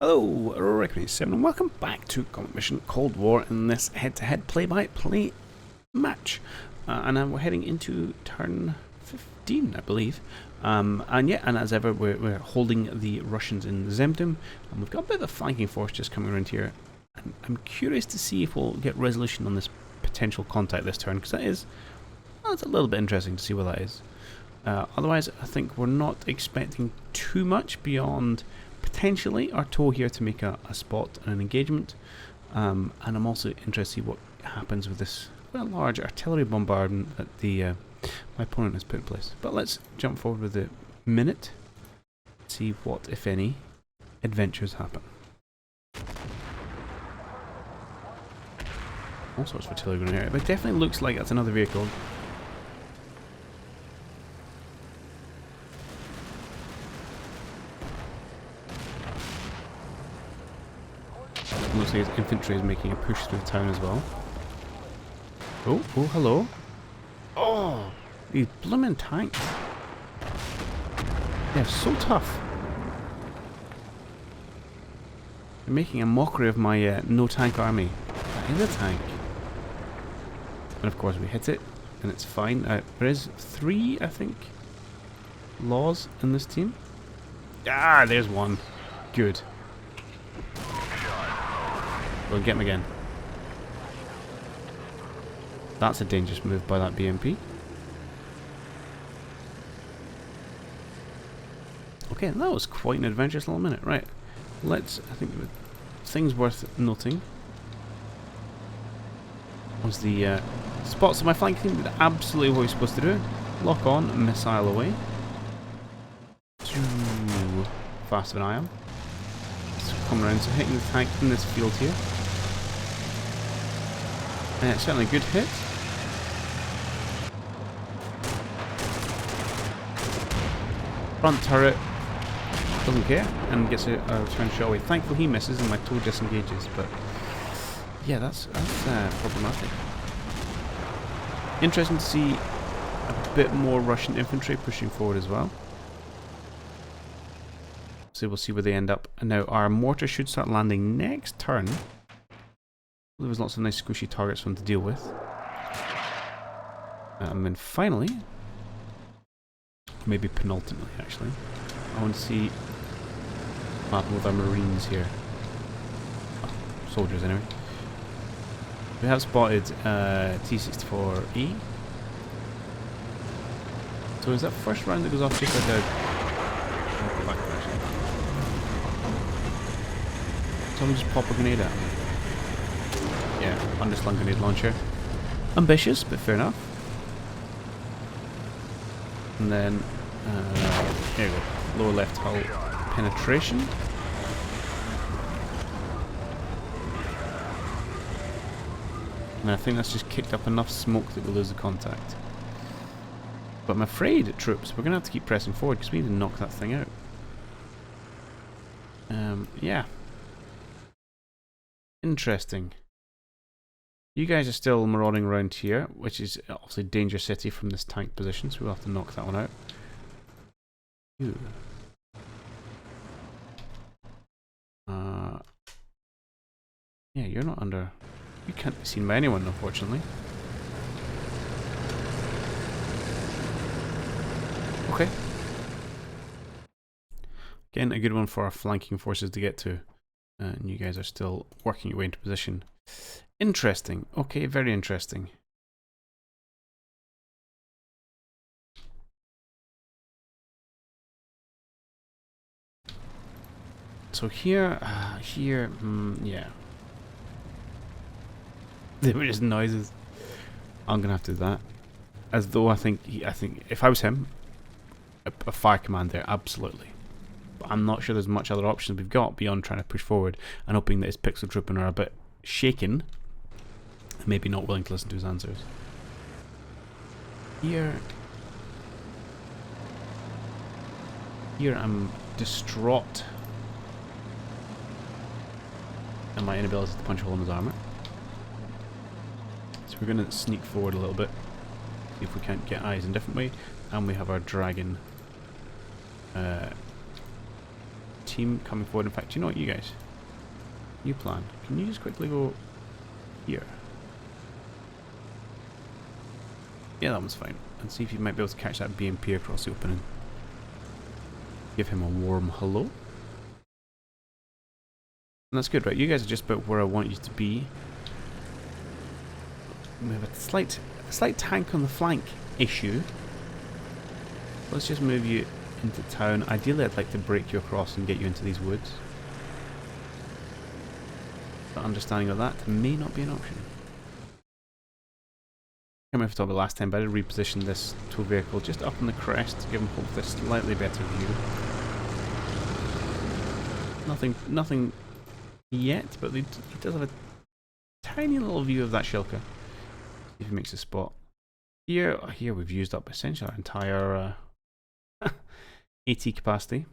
Hello, Reckoning7 and welcome back to Comic Mission Cold War in this head-to-head play-by-play match. And we're heading into turn 15, I believe. And as ever, we're holding the Russians in Zemdum, and we've got a bit of a flanking force just coming around here. And I'm curious to see if we'll get resolution on this potential contact this turn, because that is, well, it's a little bit interesting to see what that is. Otherwise, I think we're not expecting too much beyond potentially our tow here to make a spot and an engagement, and I'm also interested to see what happens with this quite large artillery bombardment that my opponent has put in place. But let's jump forward with the minute, see what, if any, adventures happen. All sorts of artillery going here, but it definitely looks like that's another vehicle. Looks like his infantry is making a push through the town as well. Oh, hello. Oh, these blooming tanks. They're so tough. They're making a mockery of my no-tank army. That is a tank. And of course we hit it, and it's fine. There is 3, I think, laws in this team. Ah, there's one. Good. We'll get him again. That's a dangerous move by that BMP. Okay, that was quite an adventurous little minute. Right, I think the things worth noting was the spots on my flank team did absolutely what we're supposed to do. Lock on, missile away. Too fast than I am. Just come around, so hitting the tank in this field here. Certainly a good hit. Front turret doesn't care and gets a return shot away. Thankfully he misses and my tow disengages, but yeah, that's problematic. Interesting to see a bit more Russian infantry pushing forward as well. So we'll see where they end up. And now our mortar should start landing next turn. There was lots of nice squishy targets for them to deal with. And then finally, maybe penultimately actually, I want to see what happened with our marines here. Oh, soldiers anyway. We have spotted T-64E. So is that first round that goes off just like a... I'll go back actually. Someone just pop a grenade at me. Yeah, underslung grenade launcher. Ambitious, but fair enough. And then, here we go. Lower left hull penetration. And I think that's just kicked up enough smoke that we lose the contact. But I'm afraid, troops, we're going to have to keep pressing forward because we need to knock that thing out. Yeah. Interesting. You guys are still marauding around here, which is obviously Danger City from this tank position, so we'll have to knock that one out. Ooh. Yeah, you're not under... You can't be seen by anyone, unfortunately. Okay. Again, a good one for our flanking forces to get to. And you guys are still working your way into position. Interesting. Okay, very interesting. So here, yeah. They were just noises. I'm gonna have to do that. As though I think if I was him, a fire command there, absolutely. But I'm not sure there's much other options we've got beyond trying to push forward and hoping that his pixel trooping are a bit shaken. Maybe not willing to listen to his answers. Here I'm distraught at my inability to punch a hole in his armour. So we're going to sneak forward a little bit, see if we can't get eyes in a different way. And we have our dragon team coming forward. In fact, you know what, you guys? You plan. Can you just quickly go here? Yeah, that one's fine. And see if you might be able to catch that BMP across the opening. Give him a warm hello. And that's good, right? You guys are just about where I want you to be. We have a slight tank on the flank issue. Let's just move you into town. Ideally, I'd like to break you across and get you into these woods. But understanding of that may not be an option. I can't remember if I talked about last time, but I did reposition this tow vehicle just up on the crest to give him hopefully a slightly better view. Nothing yet, but he does have a tiny little view of that shilka. See if he makes a spot. Here we've used up essentially our entire AT capacity.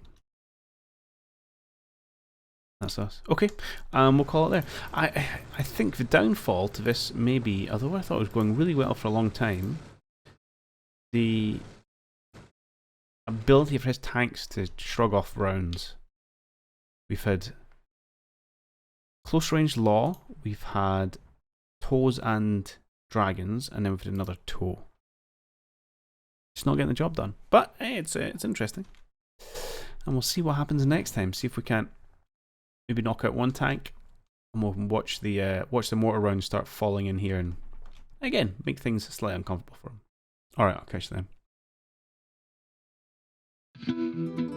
That's us. Okay, we'll call it there. I think the downfall to this may be, although I thought it was going really well for a long time, the ability of his tanks to shrug off rounds. We've had close range law, we've had tows and dragons, and then we've had another tow. It's not getting the job done, but hey, it's interesting, and we'll see what happens next time. See if we can't maybe knock out one tank, and we'll watch the mortar rounds start falling in here, and again make things slightly uncomfortable for him. All right, I'll catch you then.